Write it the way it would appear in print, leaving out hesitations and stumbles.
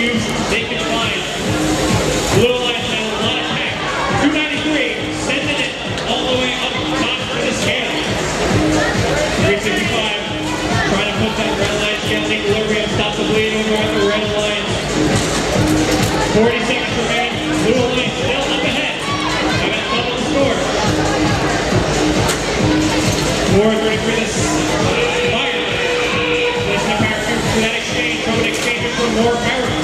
cubes they can find. Blue Alliance had a lot of tech. 293, sending it all the way up top to the scale. 365, trying to put that Red Alliance scale in equilibrium, stop the bleed over at the Red Alliance. 40 seconds remain. Blue Alliance still up ahead. I got double the score. 433 this fire. Listen to Pascack for that exchange. From an exchange for more power.